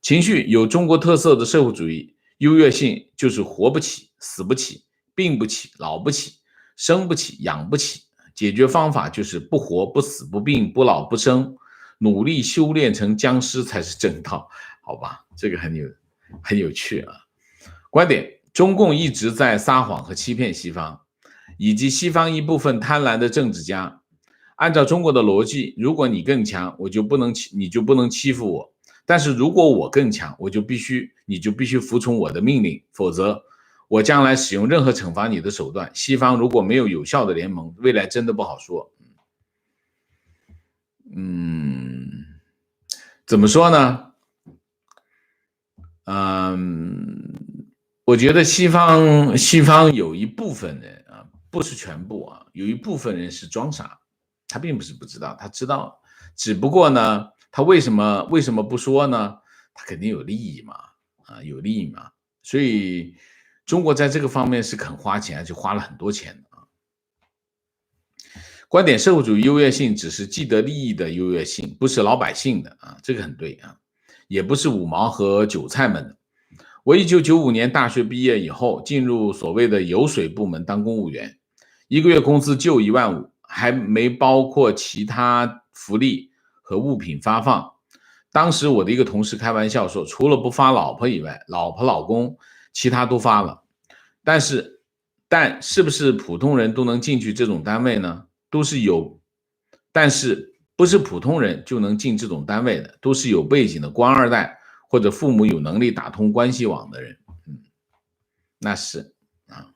情绪：有中国特色的社会主义优越性就是活不起、死不起、病不起、老不起、生不起、养不起。解决方法就是不活、不死、不病、不老、不生，努力修炼成僵尸才是正道，好吧？这个很有趣啊。观点：中共一直在撒谎和欺骗西方，以及西方一部分贪婪的政治家。按照中国的逻辑，如果你更强，你就不能欺负我；但是如果我更强，你就必须服从我的命令，否则我将来使用任何惩罚你的手段。西方如果没有有效的联盟，未来真的不好说。怎么说呢？我觉得西方有一部分人啊，不是全部啊，有一部分人是装傻，他并不是不知道，他知道，只不过呢，他为什么不说呢？他肯定有利益嘛，有利益嘛，所以中国在这个方面是肯花钱，就花了很多钱的啊。观点：社会主义优越性只是既得利益的优越性，不是老百姓的啊，这个很对啊，也不是五毛和韭菜们的。我1995年大学毕业以后，进入所谓的油水部门当公务员，一个月工资就15000，还没包括其他福利和物品发放。当时我的一个同事开玩笑说，除了不发老婆以外，老婆老公其他都发了。但是不是普通人都能进去这种单位呢？但是不是普通人就能进这种单位的，都是有背景的官二代或者父母有能力打通关系网的人。那是啊。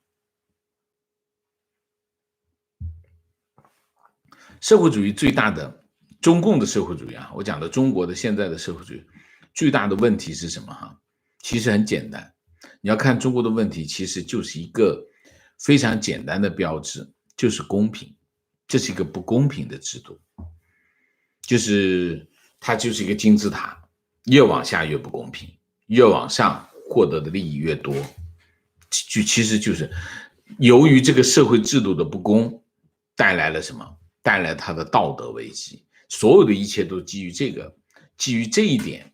社会主义最大的，中共的社会主义啊，我讲的中国的现在的社会主义最大的问题是什么哈？其实很简单，你要看中国的问题，其实就是一个非常简单的标志，就是公平。这是一个不公平的制度，就是它就是一个金字塔，越往下越不公平，越往上获得的利益越多。其实就是由于这个社会制度的不公，带来了什么？带来它的道德危机。所有的一切都基于这个基于这一点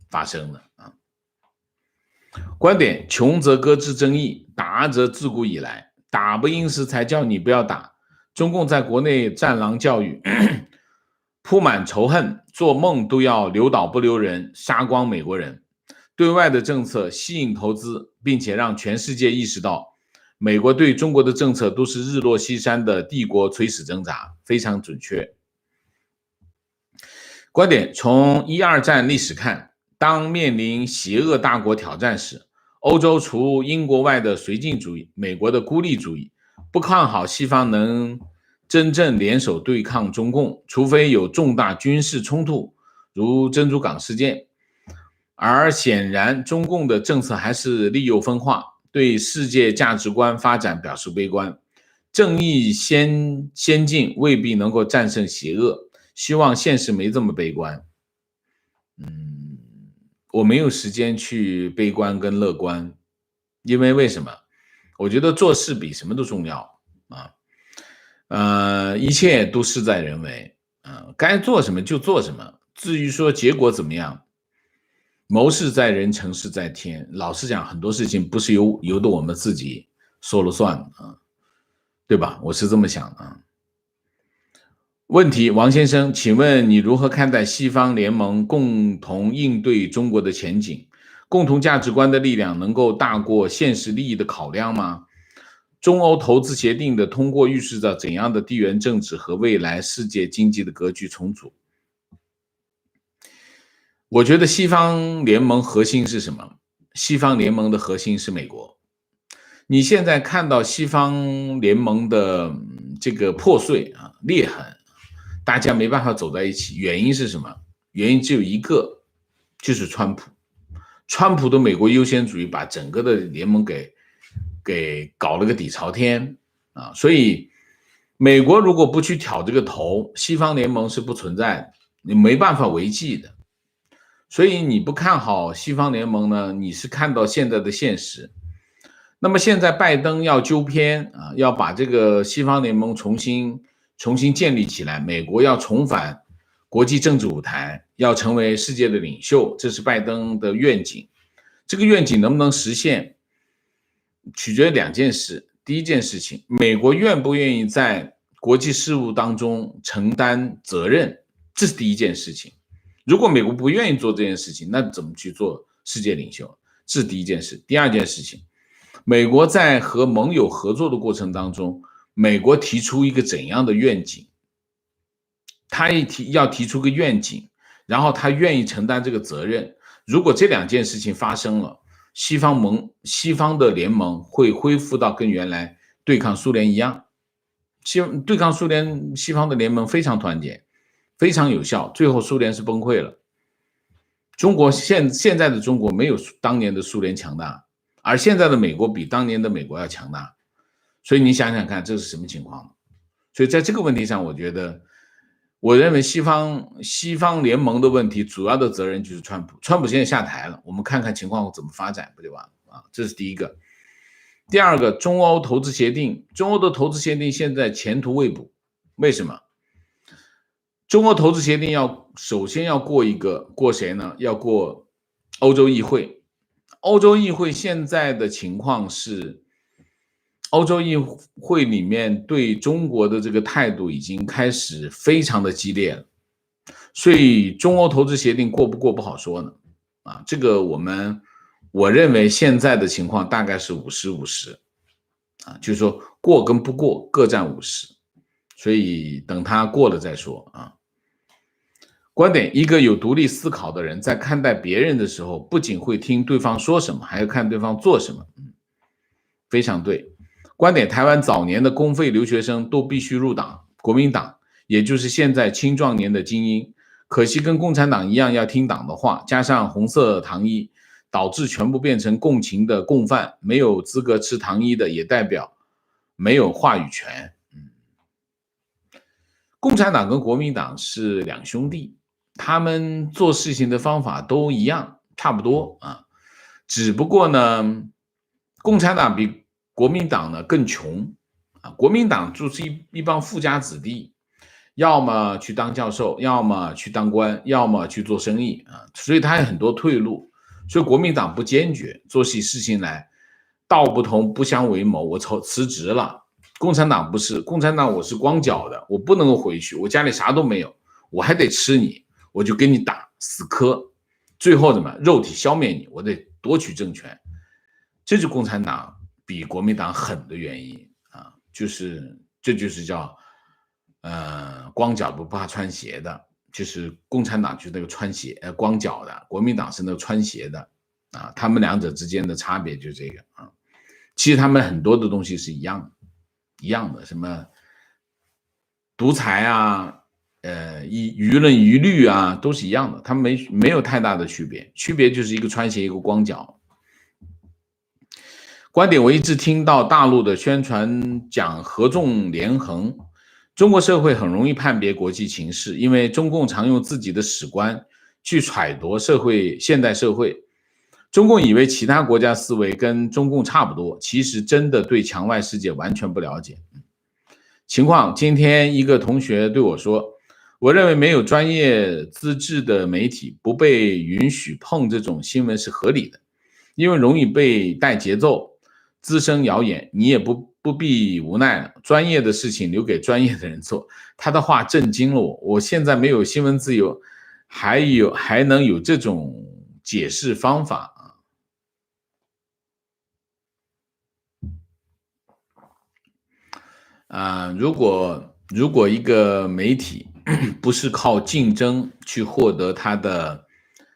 发生的啊。观点：穷则搁置争议，达则自古以来，打不赢时才叫你不要打。中共在国内战狼教育，铺满仇恨，做梦都要留岛不留人，杀光美国人。对外的政策吸引投资，并且让全世界意识到，美国对中国的政策都是日落西山的帝国垂死挣扎，非常准确。观点：从一二战历史看，当面临邪恶大国挑战时，欧洲除英国外的绥靖主义，美国的孤立主义，不看好西方能真正联手对抗中共，除非有重大军事冲突，如珍珠港事件。而显然，中共的政策还是利诱分化，对世界价值观发展表示悲观。正义先进未必能够战胜邪恶，希望现实没这么悲观。我没有时间去悲观跟乐观，因为为什么？我觉得做事比什么都重要啊。一切都事在人为该做什么就做什么。至于说结果怎么样，谋事在人，成事在天。老实讲，很多事情不是由得我们自己说了算对吧？我是这么想的问题：王先生，请问你如何看待西方联盟共同应对中国的前景？共同价值观的力量能够大过现实利益的考量吗？中欧投资协定的通过预示着怎样的地缘政治和未来世界经济的格局重组？我觉得西方联盟核心是什么？西方联盟的核心是美国。你现在看到西方联盟的这个破碎裂痕，大家没办法走在一起，原因是什么？原因只有一个，就是川普。川普的美国优先主义把整个的联盟给搞了个底朝天所以美国如果不去挑这个头，西方联盟是不存在的，你没办法维系的。所以你不看好西方联盟呢，你是看到现在的现实。那么现在拜登要纠偏要把这个西方联盟重新建立起来，美国要重返国际政治舞台，要成为世界的领袖，这是拜登的愿景。这个愿景能不能实现，取决于两件事。第一件事情，美国愿不愿意在国际事务当中承担责任，这是第一件事情。如果美国不愿意做这件事情，那怎么去做世界领袖？这是第一件事。第二件事情，美国在和盟友合作的过程当中，美国提出一个怎样的愿景？他要提出个愿景，然后他愿意承担这个责任。如果这两件事情发生了，西方的联盟会恢复到跟原来对抗苏联一样。对抗苏联，西方的联盟非常团结，非常有效，最后苏联是崩溃了。中国现在的中国没有当年的苏联强大，而现在的美国比当年的美国要强大，所以你想想看这是什么情况？所以在这个问题上，我认为西方联盟的问题主要的责任就是川普。川普现在下台了，我们看看情况怎么发展，不就完了这是第一个。第二个，中欧投资协定，中欧的投资协定现在前途未卜，为什么？中欧投资协定首先要过谁呢？要过欧洲议会。欧洲议会现在的情况是，欧洲议会里面对中国的这个态度已经开始非常的激烈了，所以中欧投资协定过不过不好说呢这个我认为现在的情况大概是50-50就是说过跟不过各占50，所以等他过了再说观点：一个有独立思考的人在看待别人的时候，不仅会听对方说什么，还要看对方做什么非常对。观点：台湾早年的公费留学生都必须入党，国民党，也就是现在青壮年的精英，可惜跟共产党一样要听党的话，加上红色糖衣，导致全部变成共情的共犯，没有资格吃糖衣的也代表没有话语权共产党跟国民党是两兄弟，他们做事情的方法都一样，差不多只不过呢，共产党比国民党呢更穷国民党就是一帮富家子弟，要么去当教授，要么去当官，要么去做生意啊，所以他有很多退路。所以国民党不坚决，做起事情来道不同不相为谋，我辞职了。共产党不是，共产党我是光脚的，我不能够回去，我家里啥都没有，我还得吃你，我就跟你打死磕，最后怎么肉体消灭你，我得夺取政权。这是共产党比国民党狠的原因啊，这就是叫光脚不怕穿鞋的，就是共产党就是那个穿鞋光脚的，国民党是那个穿鞋的啊，他们两者之间的差别就是这个啊。其实他们很多的东西是一样的，什么独裁啊，舆论舆律啊，都是一样的，他们没有太大的区别，区别就是一个穿鞋，一个光脚。观点我一直听到大陆的宣传讲合纵连横，中国社会很容易判别国际情势，因为中共常用自己的史观去揣度现代社会。中共以为其他国家思维跟中共差不多，其实真的对墙外世界完全不了解。情况，今天一个同学对我说，我认为没有专业资质的媒体不被允许碰这种新闻是合理的，因为容易被带节奏，滋生谣言，你也不必无奈了，专业的事情留给专业的人做。他的话震惊了我，我现在没有新闻自由，还能有这种解释方法啊？如果一个媒体不是靠竞争去获得它的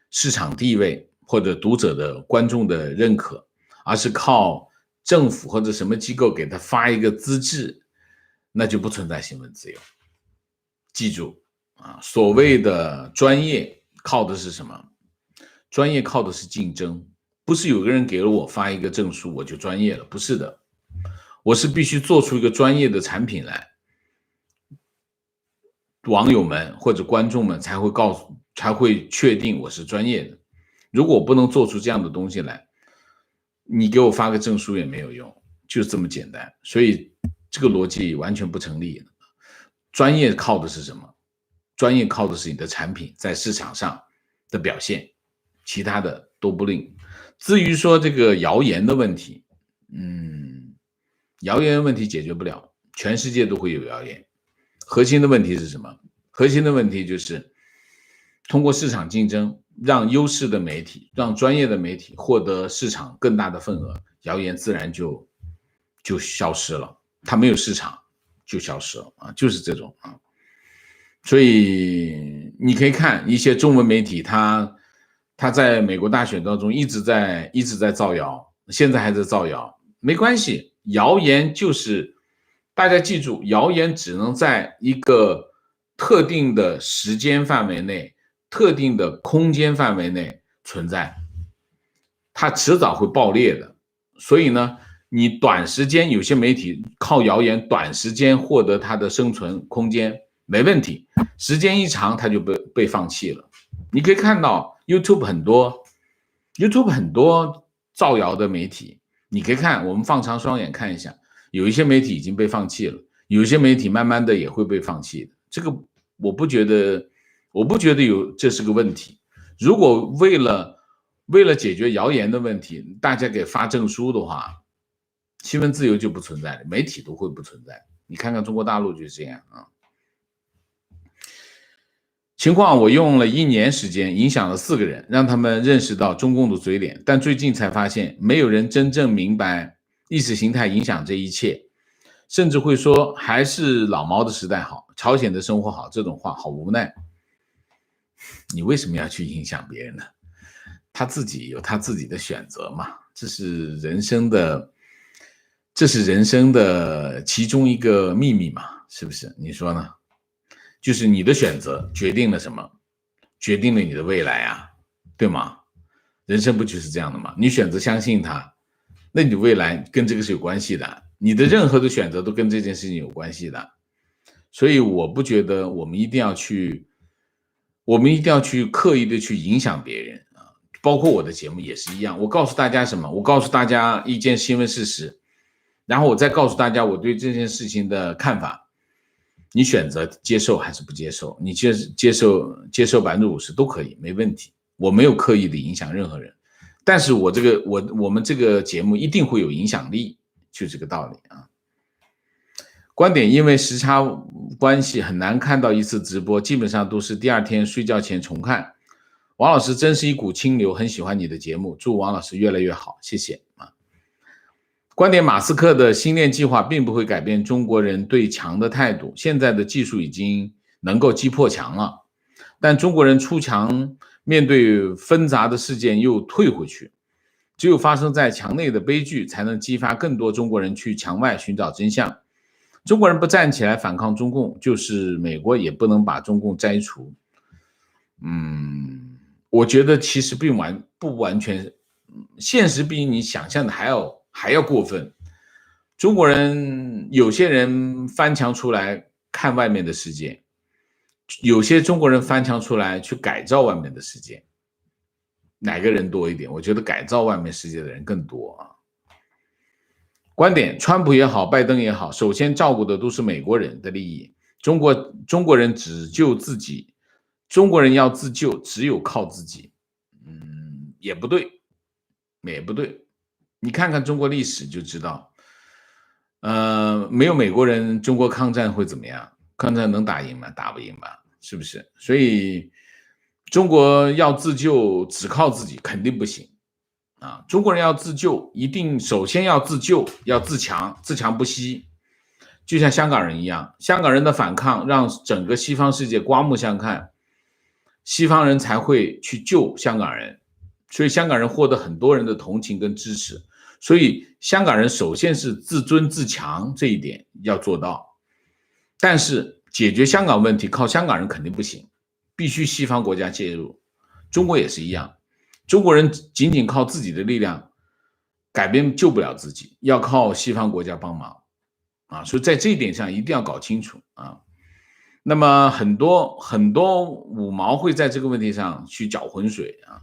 市场地位或者读者的观众的认可，而是靠政府或者什么机构给他发一个资质，那就不存在新闻自由。记住啊，所谓的专业靠的是什么？专业靠的是竞争，不是有个人给了我发一个证书我就专业了，不是的，我是必须做出一个专业的产品来，网友们或者观众们才会确定我是专业的。如果我不能做出这样的东西来，你给我发个证书也没有用，就是这么简单。所以这个逻辑完全不成立。专业靠的是什么？专业靠的是你的产品在市场上的表现，其他的都不灵。至于说这个谣言的问题，谣言的问题解决不了，全世界都会有谣言。核心的问题是什么？核心的问题就是通过市场竞争，让优势的媒体，让专业的媒体获得市场更大的份额，谣言自然就消失了。它没有市场就消失了啊，就是这种啊。所以你可以看一些中文媒体，他在美国大选当中一直在造谣，现在还在造谣，没关系，谣言就是大家记住，谣言只能在一个特定的时间范围内、特定的空间范围内存在，它迟早会爆裂的。所以呢，你短时间有些媒体靠谣言短时间获得它的生存空间没问题，时间一长它就被放弃了。你可以看到 YouTube 很多造谣的媒体，你可以看，我们放长双眼看一下，有一些媒体已经被放弃了，有一些媒体慢慢的也会被放弃的。这个我不觉得这是个问题。如果为了解决谣言的问题，大家给发证书的话，新闻自由就不存在了，媒体都会不存在。你看看中国大陆就是这样啊。情况我用了1年时间，影响了4个人，让他们认识到中共的嘴脸，但最近才发现，没有人真正明白意识形态影响这一切，甚至会说还是老毛的时代好，朝鲜的生活好，这种话好无奈。你为什么要去影响别人呢？他自己有他自己的选择嘛，这是人生的其中一个秘密嘛，是不是？你说呢？就是你的选择决定了什么？决定了你的未来啊，对吗？人生不就是这样的吗？你选择相信他，那你的未来跟这个是有关系的，你的任何的选择都跟这件事情有关系的。所以我不觉得我们一定要去刻意的去影响别人啊，包括我的节目也是一样。我告诉大家什么？我告诉大家一件新闻事实，然后我再告诉大家我对这件事情的看法。你选择接受还是不接受，你接受50%都可以，没问题。我没有刻意的影响任何人，但是我们这个节目一定会有影响力，就这个道理啊。观点因为时差关系很难看到一次直播，基本上都是第二天睡觉前重看。王老师真是一股清流，很喜欢你的节目，祝王老师越来越好，谢谢啊。观点马斯克的星链计划并不会改变中国人对强的态度，现在的技术已经能够击破强了，但中国人出强面对纷杂的事件又退回去，只有发生在墙内的悲剧才能激发更多中国人去墙外寻找真相。中国人不站起来反抗中共，就是美国也不能把中共摘除。我觉得其实不完全，现实比你想象的还要过分。中国人有些人翻墙出来看外面的世界，有些中国人翻墙出来去改造外面的世界，哪个人多一点？我觉得改造外面世界的人更多啊。观点，川普也好，拜登也好，首先照顾的都是美国人的利益。中国人只救自己，中国人要自救，只有靠自己。也不对，也不对。你看看中国历史就知道，没有美国人，中国抗战会怎么样？抗战能打赢吗？打不赢吧，是不是？所以中国要自救，只靠自己肯定不行。中国人要自救，一定首先要自救，要自强，自强不息。就像香港人一样，香港人的反抗让整个西方世界刮目相看，西方人才会去救香港人，所以香港人获得很多人的同情跟支持。所以香港人首先是自尊自强，这一点要做到。但是解决香港问题靠香港人肯定不行，必须西方国家介入。中国也是一样，中国人仅仅靠自己的力量改变救不了自己，要靠西方国家帮忙所以在这一点上一定要搞清楚啊。那么很多五毛会在这个问题上去搅浑水啊，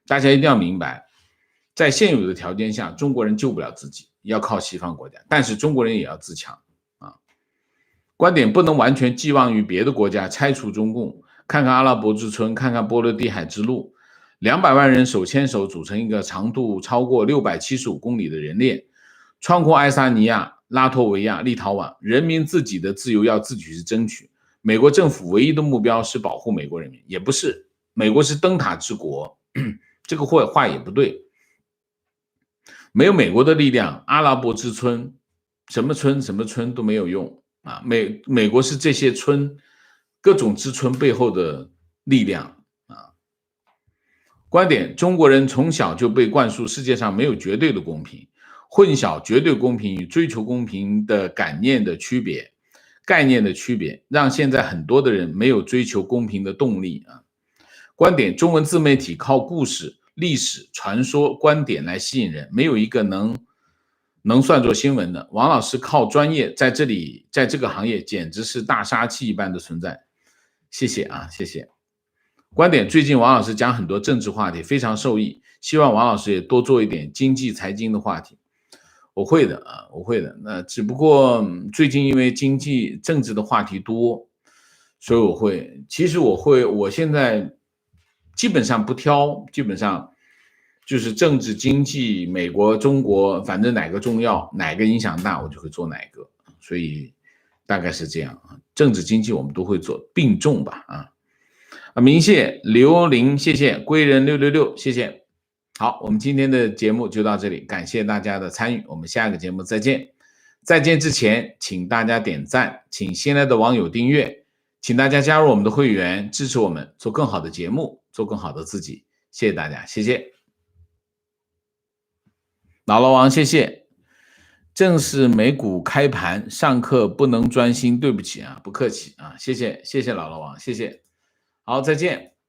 大家一定要明白，在现有的条件下，中国人救不了自己，要靠西方国家，但是中国人也要自强啊。观点不能完全寄望于别的国家拆除中共，看看阿拉伯之春，看看波罗的海之路，200万人手牵手组成一个长度超过675公里的人链，穿过爱沙尼亚、拉脱维亚、立陶宛，人民自己的自由要自己去争取。美国政府唯一的目标是保护美国人民，也不是，美国是灯塔之国，这个话也不对。没有美国的力量，阿拉伯之春，什么春都没有用啊！美国是这些春，各种之春背后的力量啊。观点，中国人从小就被灌输世界上没有绝对的公平，混淆绝对公平与追求公平的概念的区别，让现在很多的人没有追求公平的动力啊。观点，中文自媒体靠故事、历史、传说、观点来吸引人，没有一个能算作新闻的。王老师靠专业在这个行业简直是大杀器一般的存在。谢谢啊，谢谢。观点，最近王老师讲很多政治话题，非常受益，希望王老师也多做一点经济财经的话题。我会的啊，我会的。那只不过最近因为经济政治的话题多，所以我会。其实我现在基本上不挑，基本上就是政治、经济、美国、中国，反正哪个重要，哪个影响大，我就会做哪个。所以大概是这样啊。政治、经济我们都会做，并重吧啊。明谢刘玲，谢谢归人666，谢谢。好，我们今天的节目就到这里，感谢大家的参与，我们下个节目再见。再见之前，请大家点赞，请新来的网友订阅，请大家加入我们的会员，支持我们做更好的节目，做更好的自己。谢谢大家，谢谢。老王，谢谢。正是美股开盘，上课不能专心，对不起啊，不客气啊，谢谢老王，谢谢。好，再见。